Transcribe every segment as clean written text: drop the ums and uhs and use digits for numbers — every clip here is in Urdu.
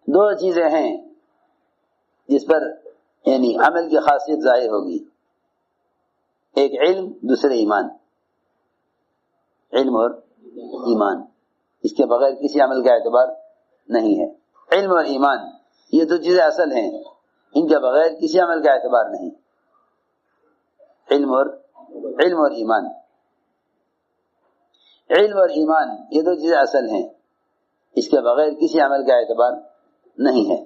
دو چیزیں ہیں جس پر یعنی عمل کی خاصیت ظاہر ہوگی، ایک علم، دوسرے ایمان۔ علم اور ایمان، اس کے بغیر کسی عمل کا اعتبار نہیں ہے۔ علم اور ایمان یہ دو چیزیں اصل ہیں، ان کے بغیر کسی عمل کا اعتبار نہیں۔ علم اور ایمان، علم اور ایمان یہ دو چیزیں اصل ہیں، اس کے بغیر کسی عمل کا اعتبار نہیں ہے۔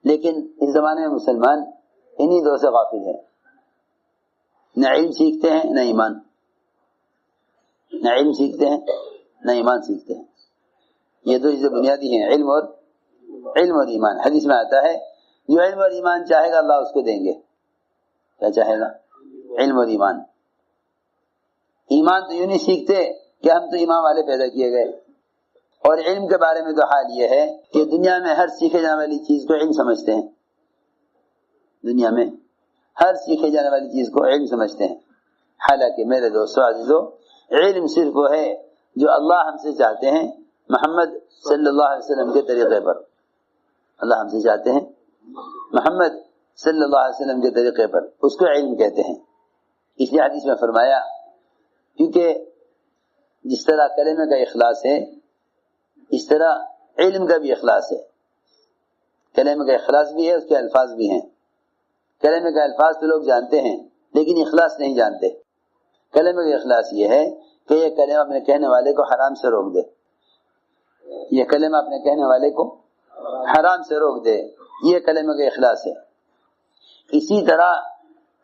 لیکن اس زمانے میں مسلمان انہی دو سے غافل ہیں، نہ علم سیکھتے ہیں نہ ایمان، نہ علم سیکھتے ہیں نہ ایمان سیکھتے ہیں۔ یہ دو چیزیں بنیادی ہیں، علم اور ایمان۔ حدیث میں آتا ہے جو علم اور ایمان چاہے گا اللہ اس کو دیں گے۔ کیا چاہے گا؟ علم اور ایمان۔ ایمان تو یوں نہیں سیکھتے کہ ہم تو ایمان والے پیدا کیے گئے، اور علم کے بارے میں تو حال یہ ہے کہ دنیا میں ہر سیکھے جانے والی چیز کو علم سمجھتے ہیں، دنیا میں ہر سیکھے جانے والی چیز کو علم سمجھتے ہیں، حالانکہ میرے دوستو عزیزو، علم صرف وہ ہے جو اللہ ہم سے چاہتے ہیں محمد صلی اللہ علیہ وسلم کے طریقے پر۔ اللہ ہم سے چاہتے ہیں محمد صلی اللہ علیہ وسلم کے طریقے پر، اس کو علم کہتے ہیں۔ اس لیے حدیث میں فرمایا، کیونکہ جس طرح کلمے کا اخلاص ہے اس طرح علم کا بھی اخلاص ہے۔ کلمے کا اخلاص بھی ہے، اس کے الفاظ بھی ہیں۔ کلمے کا الفاظ تو لوگ جانتے ہیں لیکن اخلاص نہیں جانتے۔ کلمے کا اخلاص یہ ہے کہ یہ کلمہ اپنے کہنے والے کو حرام سے روک دے، یہ کلمہ اپنے کہنے والے کو حرام سے روک دے، یہ کلمے کا اخلاص ہے۔ اسی طرح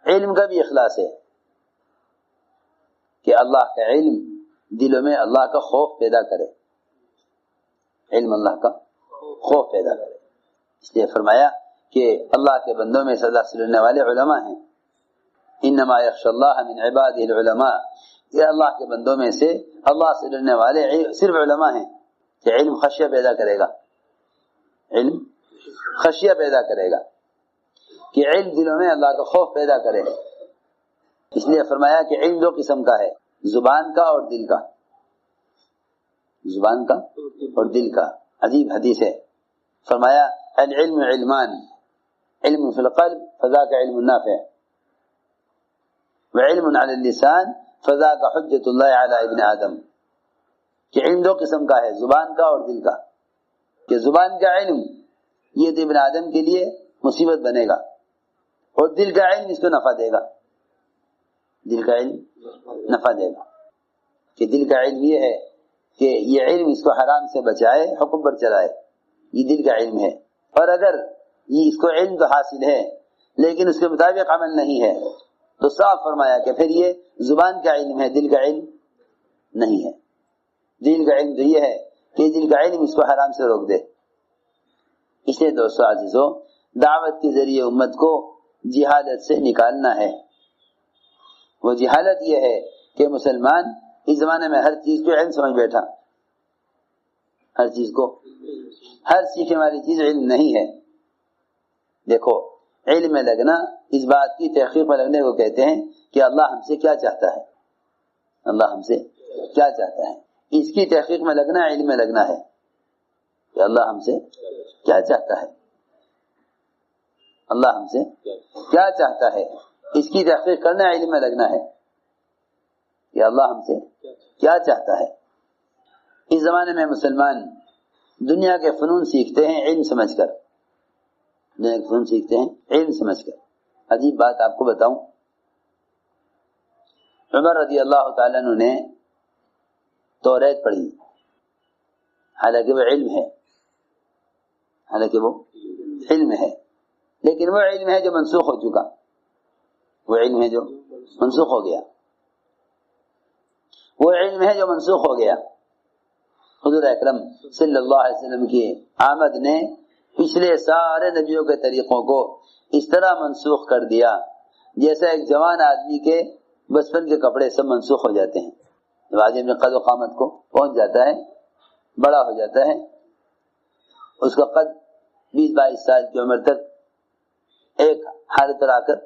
علم کا بھی اخلاص ہے کہ اللہ کا علم دلوں میں اللہ کا خوف پیدا کرے، علم اللہ کا خوف پیدا کرے۔ اس لیے فرمایا کہ اللہ کے بندوں میں اللہ سے ڈرنے والے علماء ہیں، انما یخشی اللہ من عبادہ العلماء، یہ اللہ کے بندوں میں سے اللہ سے ڈرنے والے صرف علماء ہیں۔ کہ علم خشیہ پیدا کرے گا، علم خشیہ پیدا کرے گا، کہ علم دلوں میں اللہ کا خوف پیدا کرے۔ اس لیے فرمایا کہ علم دو قسم کا ہے، زبان کا اور دل کا، زبان کا اور دل کا۔ عجیب حدیث ہے، فرمایا العلم علمان، علم فی القلب فذاک علم نافع، وعلم علی اللسان فذاک حجت اللہ علی ابن آدم۔ کہ علم دو قسم کا ہے، زبان کا اور دل کا۔ کہ زبان کا علم یہ تو ابن آدم کے لیے مصیبت بنے گا، اور دل کا علم اس کو نفع دے گا، دل کا علم نفع دے گا۔ کہ دل کا علم یہ ہے کہ یہ علم اس کو حرام سے بچائے، حکم پر چلائے، یہ دل کا علم ہے۔ اور اگر یہ اس کو علم تو حاصل ہے لیکن اس کے مطابق عمل نہیں ہے تو صاف فرمایا کہ پھر یہ زبان کا علم ہے، دل کا علم نہیں ہے۔ دل کا علم تو یہ ہے کہ دل کا علم اس کو حرام سے روک دے۔ اس لیے دوستو عزیزو، دعوت کے ذریعے امت کو جہالت سے نکالنا ہے۔ وہ جہالت یہ ہے کہ مسلمان اس زمانے میں ہر چیز کو علم سمجھ بیٹھا، ہر چیز کو، ہر سیکھنے والی چیز علم نہیں ہے۔ دیکھو، علم میں لگنا اس بات کی تحقیق میں لگنے کو کہتے ہیں کہ اللہ ہم سے کیا چاہتا ہے، اللہ ہم سے کیا چاہتا ہے، اس کی تحقیق میں لگنا علم میں لگنا ہے کہ اللہ ہم سے کیا چاہتا ہے، اللہ ہم سے کیا چاہتا ہے، اس کی تحقیق کرنا علم میں لگنا ہے کہ اللہ ہم سے کیا چاہتا ہے۔ اس زمانے میں مسلمان دنیا کے فنون سیکھتے ہیں علم سمجھ کر، دنیا کے فنون سیکھتے ہیں علم سمجھ کر۔ عجیب بات آپ کو بتاؤں، عمر رضی اللہ تعالیٰ عنہ نے توریت پڑھی، حالانکہ وہ علم ہے، حالانکہ وہ علم ہے، لیکن وہ علم ہے جو منسوخ ہو چکا، وہ علم ہے جو منسوخ ہو گیا، وہ علم ہے جو منسوخ ہو گیا۔ حضور اکرم صلی اللہ علیہ وسلم کی آمد نے پچھلے سارے نبیوں کے طریقوں کو اس طرح منسوخ کر دیا جیسا ایک جوان آدمی کے بچپن کے کپڑے سب منسوخ ہو جاتے ہیں۔ جب آدمی اپنے قد و قامت کو پہنچ جاتا ہے، بڑا ہو جاتا ہے، اس کا قد 20-22 سال کی عمر تک ایک حالت پر آ کر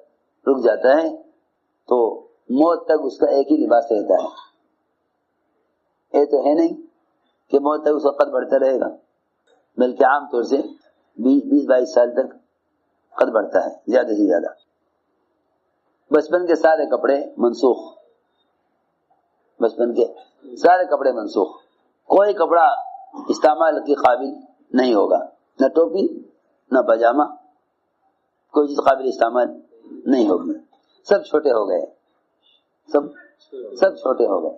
رک جاتا ہے، تو موت تک اس کا ایک ہی لباس رہتا ہے۔ یہ تو ہے نہیں کہ موت تک اس کا قد بڑھتا رہے گا، بلکہ عام طور سے 20-22 سال تک قد بڑھتا ہے زیادہ سے زیادہ۔ بچپن کے سارے کپڑے منسوخ، بچپن کے سارے کپڑے منسوخ، کوئی کپڑا استعمال کے قابل نہیں ہوگا، نہ ٹوپی نہ پاجامہ، کوئی چیز قابل استعمال نہیں ہوگی، سب چھوٹے ہو گئے، سب چھوٹے ہو گئے۔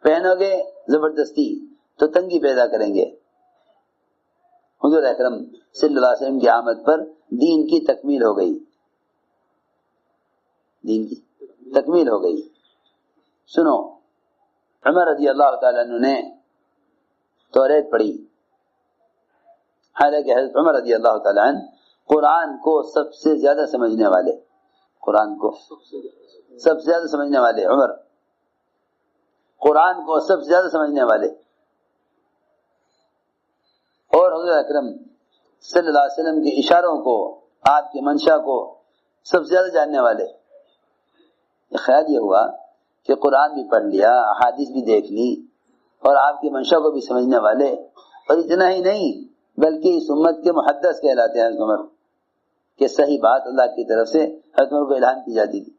پہنو گے زبردستی تو تنگی پیدا کریں گے۔ حضور اکرم صلی اللہ علیہ وسلم کی آمد پر دین کی تکمیل ہو گئی، دین کی تکمیل ہو گئی۔ سنو، عمر رضی اللہ تعالیٰ عنہ نے توریت پڑھی، حالانکہ حضرت عمر رضی اللہ تعالیٰ عنہ قرآن کو سب سے زیادہ سمجھنے والے، قرآن کو سب سے زیادہ سمجھنے والے عمر، قرآن کو سب سے زیادہ سمجھنے والے، اور حضور اکرم صلی اللہ علیہ وسلم کے اشاروں کو، آپ کی منشا کو سب سے زیادہ جاننے والے۔ خیال یہ ہوا کہ قرآن بھی پڑھ لیا، احادیث بھی دیکھ لی، اور آپ کی منشا کو بھی سمجھنے والے، اور اتنا ہی نہیں بلکہ اس امت کے محدث کہلاتے ہیں حضرت عمر، کہ صحیح بات اللہ کی طرف سے حضرت عمر کو اعلان کی جاتی تھی۔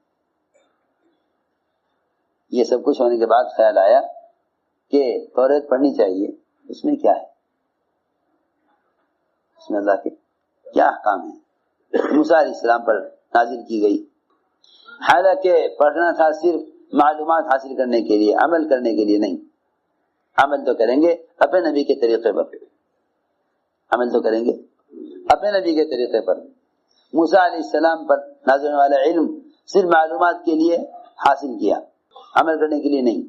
یہ سب کچھ ہونے کے بعد خیال آیا کہ توریت پڑھنی چاہیے، اس میں کیا ہے، اس میں اللہ کے کیا احکام ہیں۔ موسیٰ علیہ السلام پر نازل کی گئی، حالانکہ پڑھنا تھا صرف معلومات حاصل کرنے کے لیے، عمل کرنے کے لیے نہیں۔ عمل تو کریں گے اپنے نبی کے طریقے پر، عمل تو کریں گے اپنے نبی کے طریقے پر۔ موسیٰ علیہ السلام پر نازل ہونے والا علم صرف معلومات کے لیے حاصل کیا، عمل کرنے کے لیے نہیں۔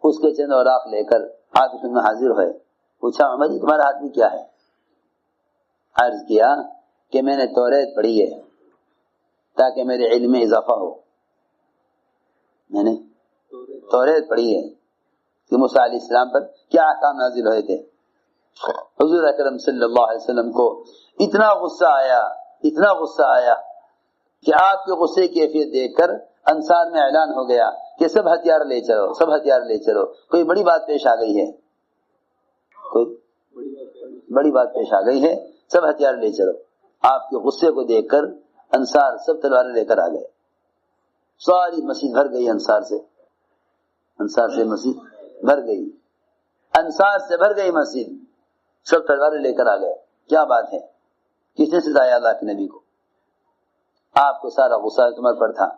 اس کے چند اوراق لے کر آپ اس میں حاضر ہوئے، پوچھا عمر جی تمہارے ہاتھ میں کیا ہے؟ عرض کیا کہ میں نے توریت پڑھی ہے تاکہ میرے علم میں اضافہ ہو، میں نے توریت پڑھی ہے کہ موسیٰ علیہ السلام پر کیا احکام نازل ہوئے تھے۔ حضور اکرم صلی اللہ علیہ وسلم کو اتنا غصہ آیا کہ آپ کے غصے کی کیفیت دیکھ کر انصار میں اعلان ہو گیا کہ سب ہتھیار لے چلو، سب ہتھیار لے چلو، کوئی بڑی بات پیش آ گئی ہے، کوئی بڑی بات پیش آ گئی ہے، سب ہتھیار لے چلو۔ آپ کے غصے کو دیکھ کر انصار سب تلواریں لے کر آ گئے، ساری مسجد بھر گئی انصار سے مسجد بھر گئی، انصار سے بھر گئی مسجد، سب تلواریں لے کر آ گئے۔ کیا بات ہے، کس نے ستایا اللہ کے نبی کو؟ آپ کو سارا غصہ عمر پر تھا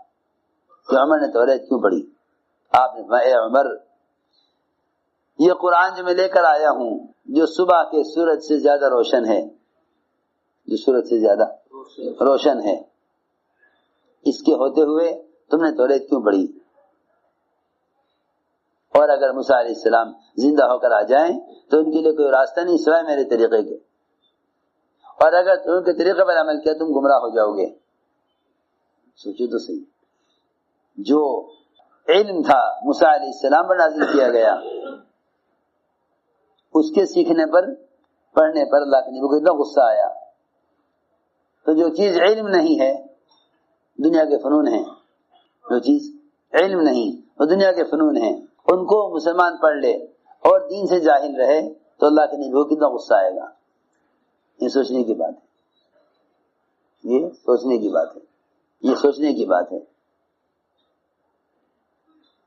کہ عمر نے توریت کیوں پڑھی؟ آپ نے فرمایا اے عمر، یہ قرآن جو میں لے کر آیا ہوں، جو صبح کے سورج سے زیادہ روشن ہے، جو سورج سے زیادہ روشن ہے، اس کے ہوتے ہوئے تم نے توریت کیوں پڑھی؟ اور اگر موسیٰ علیہ السلام زندہ ہو کر آ جائیں تو ان کے لیے کوئی راستہ نہیں سوائے میرے طریقے کے، اور اگر تم ان کے طریقے پر عمل کیا تم گمراہ ہو جاؤ گے۔ سوچو تو صحیح، جو علم تھا موسیٰ علیہ السلام پر نازل کیا گیا، اس کے سیکھنے پر، پڑھنے پر اللہ کے نبی کو اتنا غصہ آیا۔ تو جو چیز علم نہیں ہے، دنیا کے فنون ہیں، جو چیز علم نہیں وہ دنیا کے فنون ہیں، ان کو مسلمان پڑھ لے اور دین سے جاہل رہے تو اللہ کے نبی کو کتنا غصہ آئے گا۔ یہ سوچنے کی بات ہے، یہ سوچنے کی بات ہے، یہ سوچنے کی بات ہے۔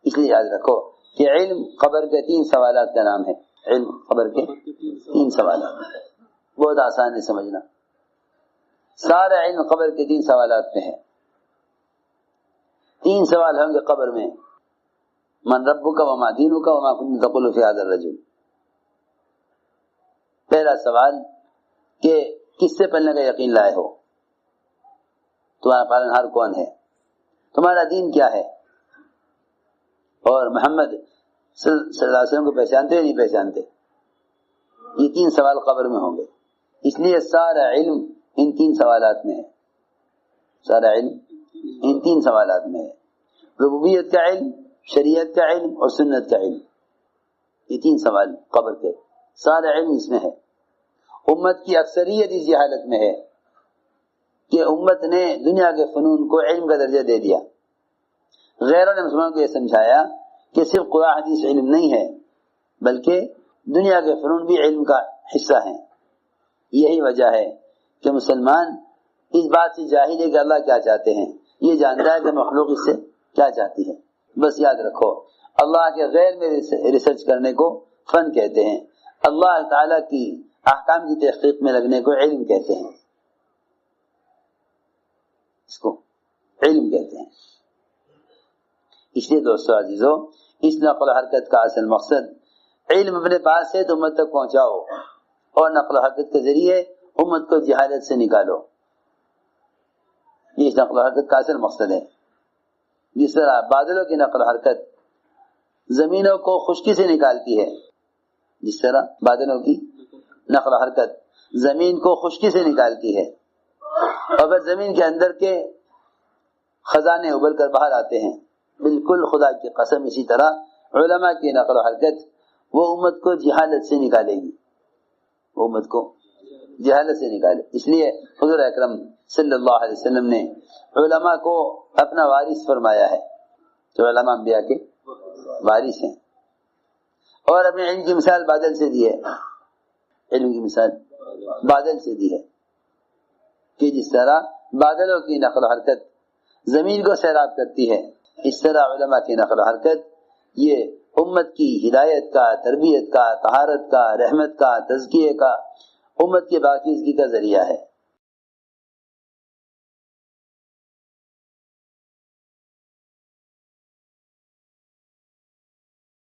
اس لیے یاد رکھو کہ علم قبر کے 3 سوالات کا نام ہے، علم قبر کے 3 سوالات، بہت آسان ہے سمجھنا۔ سارا علم قبر کے 3 سوالات میں ہے۔ 3 سوال ہوں گے قبر میں، من ربک وما دینک وما کنت تقول فی ھذا الرجل۔ پہلا سوال کہ کس سے پہلے کا یقین لائے ہو، تمہارا پالنہار کون ہے، تمہارا دین کیا ہے، اور محمد صلی اللہ علیہ وسلم کو پہچانتے یا نہیں پہچانتے۔ یہ 3 سوال قبر میں ہوں گے، اس لیے سارا علم ان 3 سوالات میں ہے، سارا علم ان 3 سوالات میں ہے۔ ربوبیت کا علم، شریعت کا علم اور سنت کا علم، یہ 3 سوال قبر کے، سارا علم اس میں ہے۔ امت کی اکثریت اس جہالت میں ہے کہ امت نے دنیا کے فنون کو علم کا درجہ دے دیا۔ غیروں نے مسلمانوں کو یہ سمجھایا کہ صرف قرآن حدیث علم نہیں ہے، بلکہ دنیا کے فنون بھی علم کا حصہ ہیں. یہی وجہ ہے کہ مسلمان اس بات سے جاہل ہے کہ اللہ کیا چاہتے ہیں. یہ جانتا ہے کہ مخلوق اس سے کیا چاہتی ہے. بس یاد رکھو اللہ کے غیر میں ریسرچ کرنے کو فن کہتے ہیں. اللہ تعالیٰ کی احکام کی تحقیق میں لگنے کو علم کہتے ہیں. اس کو علم کہتے ہیں. اس لیے دوستو عزیزو اس نقل و حرکت کا اصل مقصد علم اپنے پاس ہے تو امت تک پہنچاؤ اور نقل و حرکت کے ذریعے امت کو جہالت سے نکالو. یہ اس نقل و حرکت کا اصل مقصد ہے. جس طرح بادلوں کی نقل و حرکت زمینوں کو خشکی سے نکالتی ہے، جس طرح بادلوں کی نقل و حرکت زمین کو خشکی سے نکالتی ہے، اور پھر زمین کے اندر کے خزانے ابل کر باہر آتے ہیں، بالکل خدا کی قسم اسی طرح علماء کی نقل و حرکت وہ امت کو جہالت سے نکالے گی. وہ امت کو جہالت سے نکالے. اس لیے حضور اکرم صلی اللہ علیہ وسلم نے علماء کو اپنا وارث فرمایا ہے. تو علماء انبیاء کے وارث ہیں. اور اپنے علم کی مثال بادل سے دی ہے. علم کی مثال بادل سے دی ہے کہ جس طرح بادلوں کی نقل و حرکت زمین کو سیراب کرتی ہے، اس طرح علماء کی نقل و حرکت یہ امت کی ہدایت کا، تربیت کا، طہارت کا، رحمت کا، تزکیے کا، امت کے باقیزگی کا ذریعہ ہے.